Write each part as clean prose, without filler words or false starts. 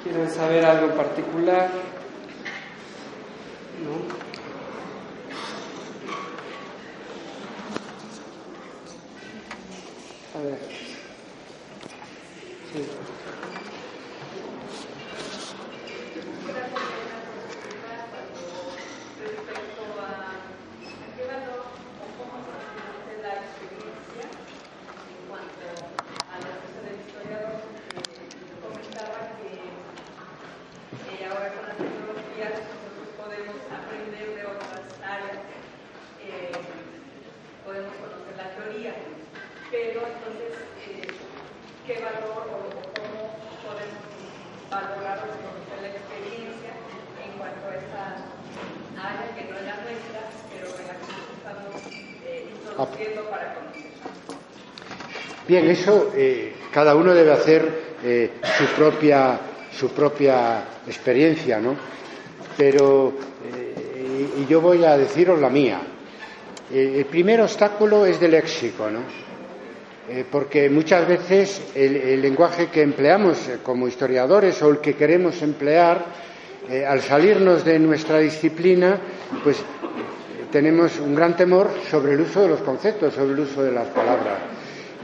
¿Quieren saber algo en particular? ¿No? A ver. Sí. Bien, eso cada uno debe hacer su propia experiencia, ¿no? Pero y yo voy a deciros la mía. El primer obstáculo es de léxico, ¿no? Porque muchas veces el lenguaje que empleamos como historiadores o el que queremos emplear, al salirnos de nuestra disciplina, pues tenemos un gran temor sobre el uso de los conceptos, sobre el uso de las palabras.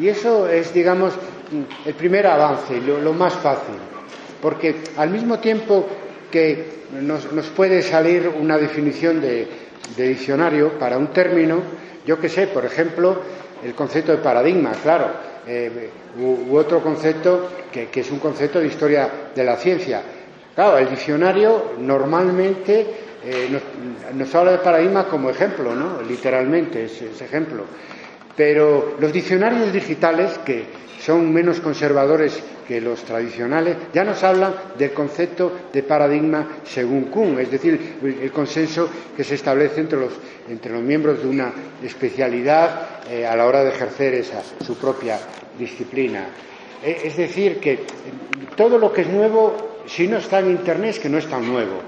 Y eso es, digamos, el primer avance, lo más fácil, porque al mismo tiempo que nos puede salir una definición de diccionario para un término, yo que sé, por ejemplo, el concepto de paradigma, claro, u otro concepto que es un concepto de historia de la ciencia. Claro, el diccionario normalmente nos habla de paradigma como ejemplo, ¿no? Literalmente es ejemplo. Pero los diccionarios digitales, que son menos conservadores que los tradicionales, ya nos hablan del concepto de paradigma según Kuhn, es decir, el consenso que se establece entre los miembros de una especialidad a la hora de ejercer su propia disciplina. Es decir, que todo lo que es nuevo, si no está en Internet, es que no es tan nuevo.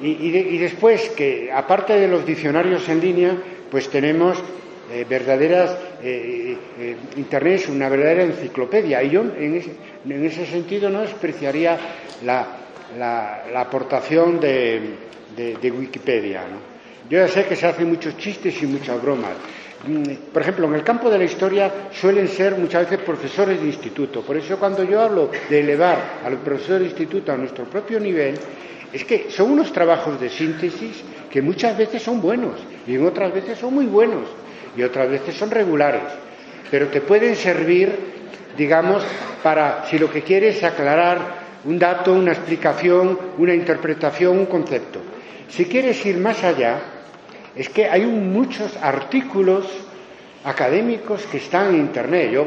Y después, que aparte de los diccionarios en línea, pues tenemos verdaderas Internet es una verdadera enciclopedia, y yo en ese sentido no despreciaría la aportación de Wikipedia, ¿no? Yo ya sé que se hacen muchos chistes y muchas bromas. Por ejemplo, en el campo de la historia suelen ser muchas veces profesores de instituto. Por eso cuando yo hablo de elevar a los profesores de instituto a nuestro propio nivel, es que son unos trabajos de síntesis que muchas veces son buenos y en otras veces son muy buenos y otras veces son regulares, pero te pueden servir, digamos, para, si lo que quieres es aclarar un dato, una explicación, una interpretación, un concepto. Si quieres ir más allá, es que hay muchos artículos académicos que están en Internet. Yo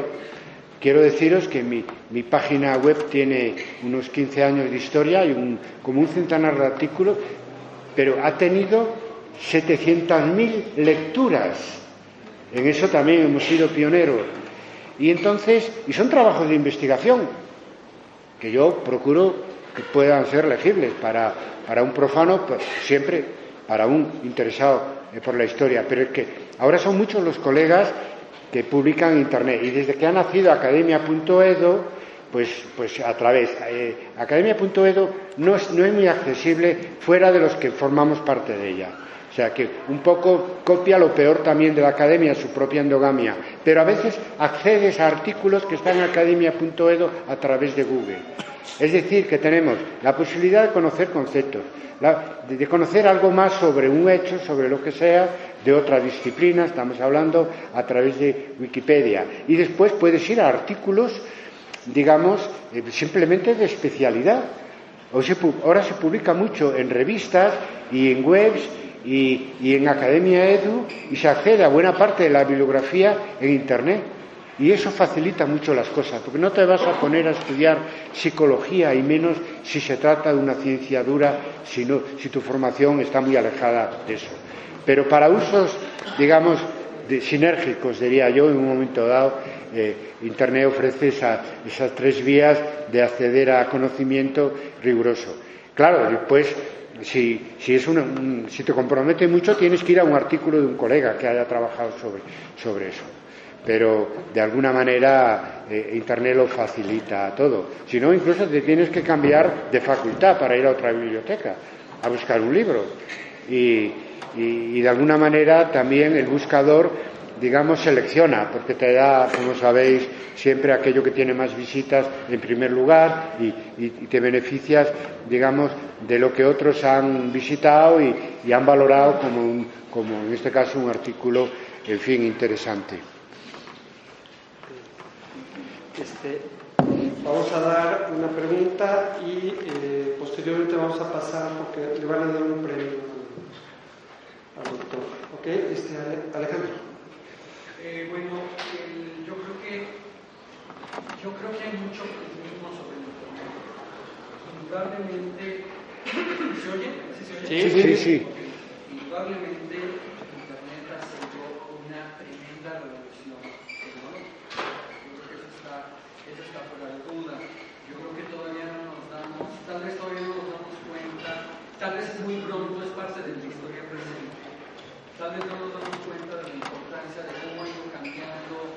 quiero deciros que mi página web tiene unos 15 años de historia y como un centenar de artículos, pero ha tenido 700.000 lecturas. En eso también hemos sido pioneros. Y son trabajos de investigación que yo procuro que puedan ser legibles para un profano, pues, siempre para un interesado por la historia. Pero es que ahora son muchos los colegas que publican en Internet, y desde que ha nacido Academia.edo, pues a través Academia.edo no es muy accesible fuera de los que formamos parte de ella. O sea que un poco copia lo peor también de la Academia, su propia endogamia, pero a veces accedes a artículos que están en Academia.edo a través de Google. Es decir, que tenemos la posibilidad de conocer conceptos, de conocer algo más sobre un hecho, sobre lo que sea, de otra disciplina, estamos hablando a través de Wikipedia. Y después puedes ir a artículos, digamos, simplemente de especialidad. Ahora se publica mucho en revistas y en webs y en Academia Edu, y se accede a buena parte de la bibliografía en Internet. Y eso facilita mucho las cosas, porque no te vas a poner a estudiar psicología, y menos si se trata de una ciencia dura, si tu formación está muy alejada de eso. Pero para usos, digamos, sinérgicos, diría yo, en un momento dado, Internet ofrece esas tres vías de acceder a conocimiento riguroso. Claro, después, si te compromete mucho, tienes que ir a un artículo de un colega que haya trabajado sobre eso. pero de alguna manera Internet lo facilita todo. Si no, incluso te tienes que cambiar de facultad para ir a otra biblioteca a buscar un libro. Y de alguna manera también el buscador, digamos, selecciona, porque te da, como sabéis, siempre aquello que tiene más visitas en primer lugar y te beneficias, digamos, de lo que otros han visitado y han valorado como en este caso un artículo, en fin, interesante. Vamos a dar una pregunta y posteriormente vamos a pasar, porque le van a dar un premio al doctor. ¿Ok? Alejandro. Bueno, yo creo que hay mucho optimismo sobre el Internet. Indudablemente, ¿se oye? ¿Sí se oye? Sí. Indudablemente, Internet ha sido una tremenda revolución tecnológica. Yo creo que eso está fuera de duda. Yo creo que todavía no nos damos, tal vez todavía no nos damos cuenta, tal vez es muy pronto, es parte de la historia presente. Tal vez no nos damos cuenta de la importancia de cómo ha ido cambiando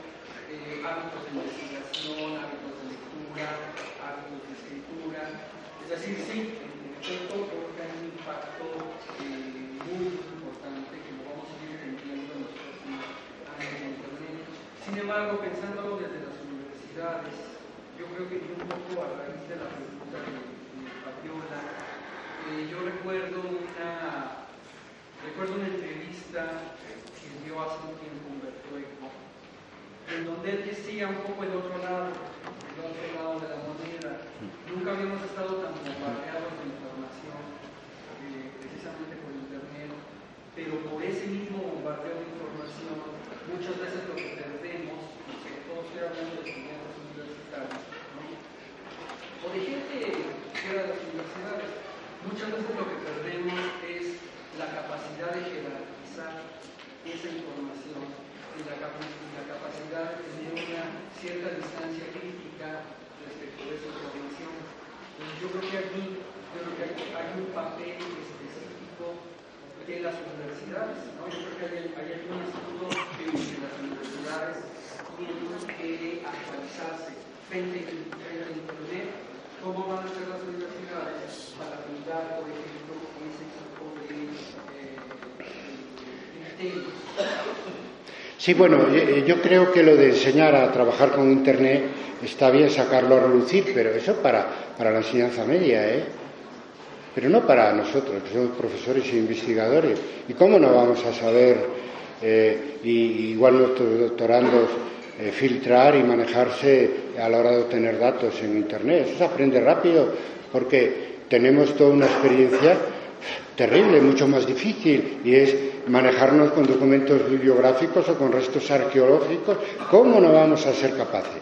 hábitos de investigación, hábitos de lectura, hábitos de escritura. Es decir, sí, en efecto, creo que hay un impacto muy importante que lo vamos a ir entendiendo en los próximos años en Internet. Sin embargo, pensándolo desde las universidades, yo creo que un poco a raíz de la pregunta de Fabiola, yo recuerdo una entrevista que dio hace un tiempo Humberto Eco, en donde él decía un poco el otro lado de la moneda. Nunca habíamos estado tan bombardeados de información, precisamente por Internet, pero por ese mismo bombardeo de información, muchas veces lo que perdemos, sobre todo estoy hablando de estudiantes universitarios, ¿no? O de gente fuera de las universidades, muchas veces lo que perdemos es la capacidad de jerarquizar esa información y la capacidad de tener una cierta distancia crítica respecto de esa información. Entonces, yo creo que aquí hay un papel específico de las universidades, ¿no? Yo creo que hay algún estudio que las universidades tienen que actualizarse frente a Internet. ¿Cómo van a ser las universidades para brindar, por ejemplo, ese tipo de criterios? Sí, bueno, yo creo que lo de enseñar a trabajar con Internet está bien sacarlo a relucir, pero eso para la enseñanza media, pero no para nosotros, que somos profesores e investigadores. ¿Y cómo no vamos a saber, igual nuestros doctorandos, filtrar y manejarse a la hora de obtener datos en Internet? Eso se aprende rápido porque tenemos toda una experiencia terrible, mucho más difícil, y es manejarnos con documentos bibliográficos o con restos arqueológicos. ¿Cómo no vamos a ser capaces?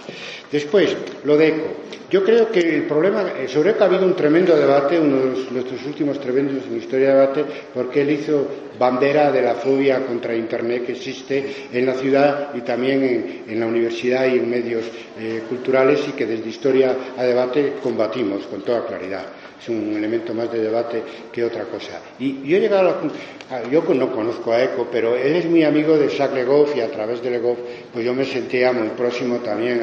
Después, lo de Eco. Yo creo que el problema, sobre Eco ha habido un tremendo debate, uno de nuestros últimos tremendos en historia de debate, porque él hizo bandera de la fobia contra Internet que existe en la ciudad y también en la universidad y en medios culturales, y que desde Historia a Debate combatimos con toda claridad. Es un elemento más de debate que otra cosa. Y yo he llegado yo no conozco a Eco, pero él es muy amigo de Jacques Le Goff, y a través de Le Goff pues yo me sentía muy próximo también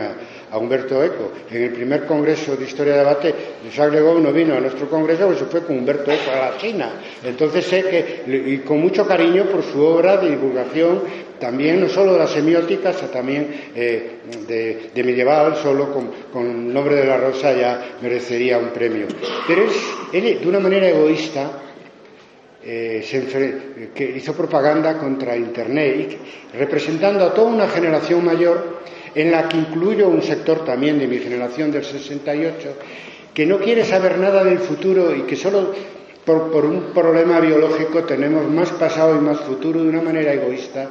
a Humberto Eco. En el primer congreso de Historia de Debate, Jacques Le Goff no vino a nuestro congreso, pues se fue con Humberto Eco a la China. Entonces sé que, y con mucho cariño por su obra de divulgación, también no solo de la semiótica, sino también de medieval, solo con el nombre de la rosa ya merecería un premio. Pero él de una manera egoísta, que hizo propaganda contra Internet, y representando a toda una generación mayor, en la que incluyo un sector también de mi generación del 68, que no quiere saber nada del futuro y que solo por un problema biológico tenemos más pasado y más futuro. De una manera egoísta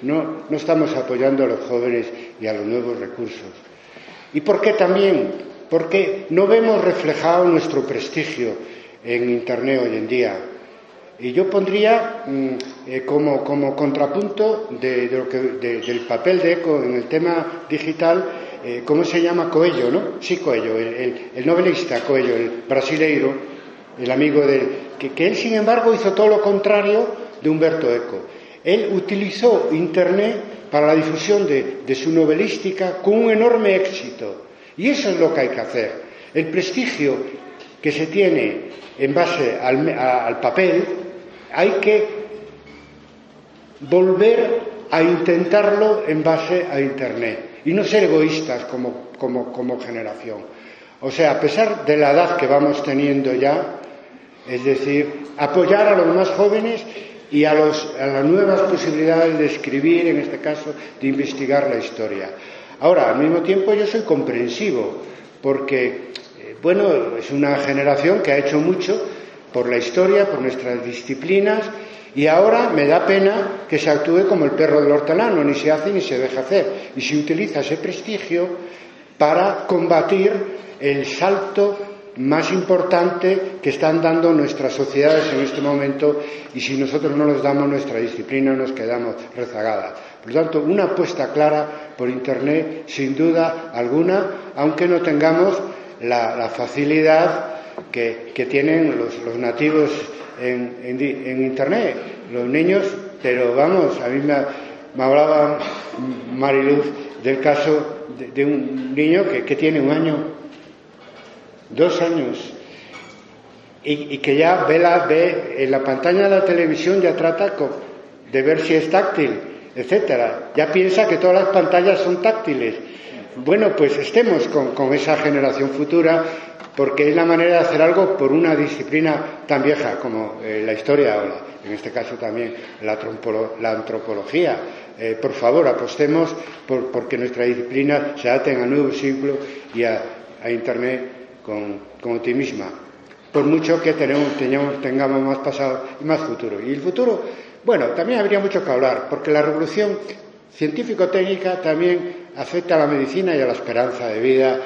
no estamos apoyando a los jóvenes y a los nuevos recursos. ¿Y por qué también? Porque no vemos reflejado nuestro prestigio en Internet hoy en día. Y yo pondría como contrapunto del papel de Eco en el tema digital, ¿cómo se llama? Coelho, ¿no? Sí, Coelho, el novelista Coelho, el brasileiro, el amigo que él, sin embargo, hizo todo lo contrario de Humberto Eco. Él utilizó Internet para la difusión de su novelística con un enorme éxito. Y eso es lo que hay que hacer. El prestigio que se tiene en base al papel, hay que volver a intentarlo en base a Internet y no ser egoístas como generación. O sea, a pesar de la edad que vamos teniendo ya, es decir, apoyar a los más jóvenes y a las nuevas posibilidades de escribir, en este caso, de investigar la historia. Ahora, al mismo tiempo, yo soy comprensivo, porque, bueno, es una generación que ha hecho mucho por la historia, por nuestras disciplinas, y ahora me da pena que se actúe como el perro del hortelano, ni se hace ni se deja hacer, y se utiliza ese prestigio para combatir el salto más importante que están dando nuestras sociedades en este momento, y si nosotros no nos damos nuestra disciplina nos quedamos rezagadas. Por lo tanto, una apuesta clara por Internet, sin duda alguna, aunque no tengamos la facilidad que tienen los nativos en Internet, los niños. Pero vamos, a mí me hablaba Mariluz del caso de un niño que tiene 1 año, 2 años, y que ya ve en la pantalla de la televisión, ya trata de ver si es táctil, etcétera. Ya piensa que todas las pantallas son táctiles. Bueno, pues estemos con esa generación futura, porque es la manera de hacer algo por una disciplina tan vieja como la historia, o en este caso también la antropología. Por favor, apostemos porque nuestra disciplina se adapte al nuevo siglo y a Internet con optimismo, por mucho que tengamos más pasado y más futuro. Y el futuro, bueno, también habría mucho que hablar, porque la revolución científico-técnica también afecta a la medicina y a la esperanza de vida,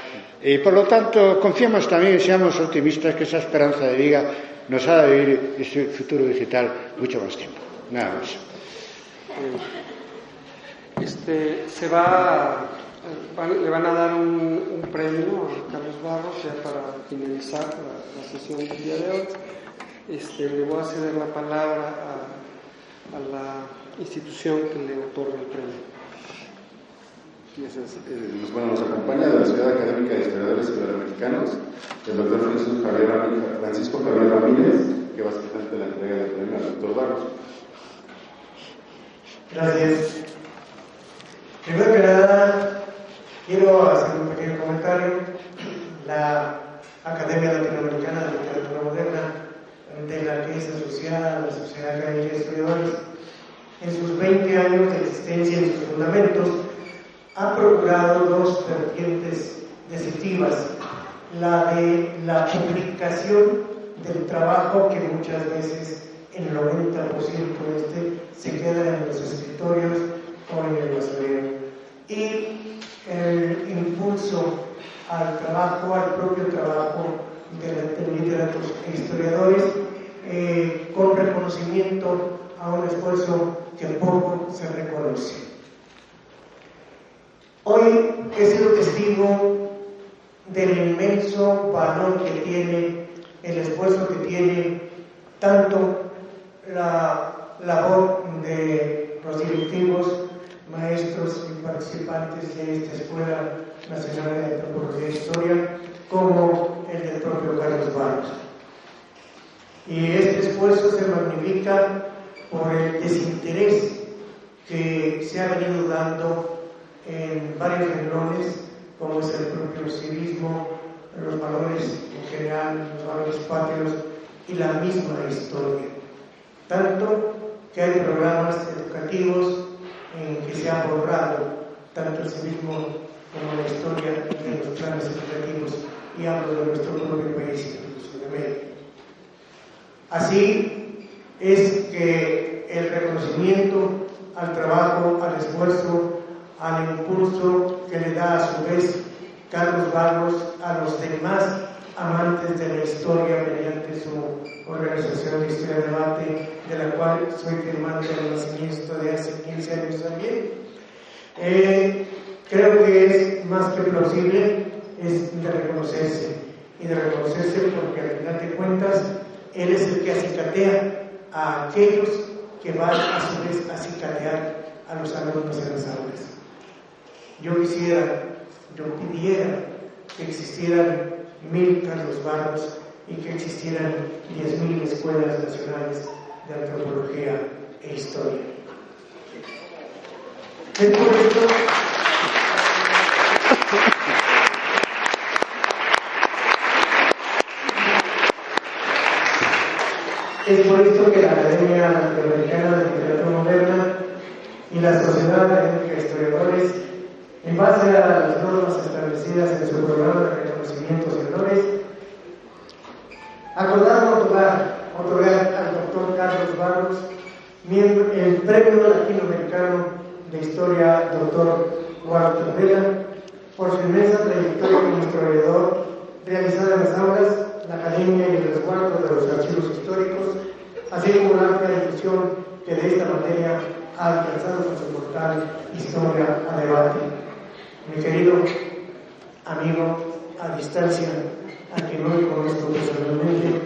y por lo tanto confiemos también, seamos optimistas, que esa esperanza de vida nos hará vivir ese futuro digital mucho más tiempo. Nada más. Le van a dar un premio a Carlos Barros ya para finalizar la sesión del día de hoy. Le voy a ceder la palabra a la institución que le otorga el premio. Nos acompaña de la Sociedad Académica de Historiadores Iberoamericanos el doctor Francisco Javier Ramírez, que va a ser la entrega del premio al doctor Barros. Gracias. Primero que nada, quiero hacer un pequeño comentario. La Academia Latinoamericana de Literatura Moderna, de la que es asociada a la Sociedad Académica de Historiadores, en sus 20 años de existencia y sus fundamentos, ha procurado 2 vertientes decisivas: la de la publicación del trabajo, que muchas veces el 90% se queda en los escritorios o en el basurero, y el impulso al trabajo, al propio trabajo de literatos e historiadores, con reconocimiento a un esfuerzo que poco se reconoce. Hoy he sido testigo del inmenso valor que tiene, el esfuerzo que tiene tanto la labor de los directivos, maestros y participantes de esta Escuela Nacional de Antropología e Historia, como el del propio Carlos Barros. Y este esfuerzo se magnifica por el desinterés que se ha venido dando en varios renglones, como es el propio civismo, los valores en general, los valores patrios y la misma historia. Tanto que hay programas educativos en que se ha borrado tanto el civismo como la historia de los planes educativos, y hablo de nuestro propio país, incluso de México. Así es que el reconocimiento al trabajo, al esfuerzo, al impulso que le da a su vez Carlos Barros a los demás amantes de la historia mediante su organización de Historia Debate, de la cual soy firmante del nacimiento de hace 15 años también. Creo que es más que plausible, es de reconocerse, y de reconocerse porque al final de cuentas él es el que acicatea a aquellos que van a su vez a acicatear a los alumnos en las aulas. Yo pidiera que existieran 1000 Carlos Barros y que existieran 10.000 escuelas nacionales de antropología e historia. Es por esto que la Academia Latinoamericana de Literatura Moderna y la Sociedad Académica de Historiadores, en base a las normas establecidas en su programa de reconocimientos y honores, acordaron otorgar al doctor Carlos Barros el Premio Latinoamericano de Historia Dr. Walter Vela por su inmensa trayectoria como historiador realizada en las aulas, la academia y el resguardo de los archivos históricos, así como la amplia difusión que de esta materia ha alcanzado con su portal Historia a Debate. Mi querido amigo a distancia, a quien hoy conozco personalmente,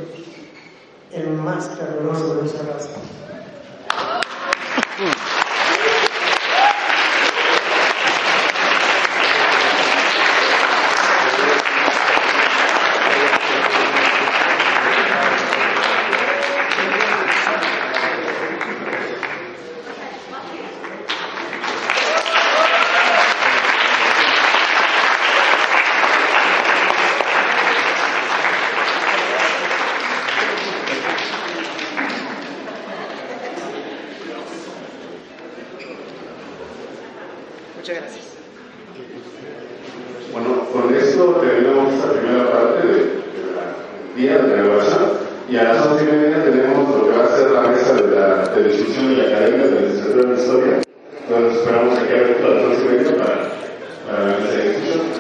el más caluroso de los abrazos. Muchas gracias. Bueno, con esto terminamos esta primera parte del día de la grabación y a las 11:30 tenemos lo que va a ser la mesa de la discusión y la academia de la licenciatura en historia. Entonces esperamos aquí a las 11:30 para la mesa de discusión.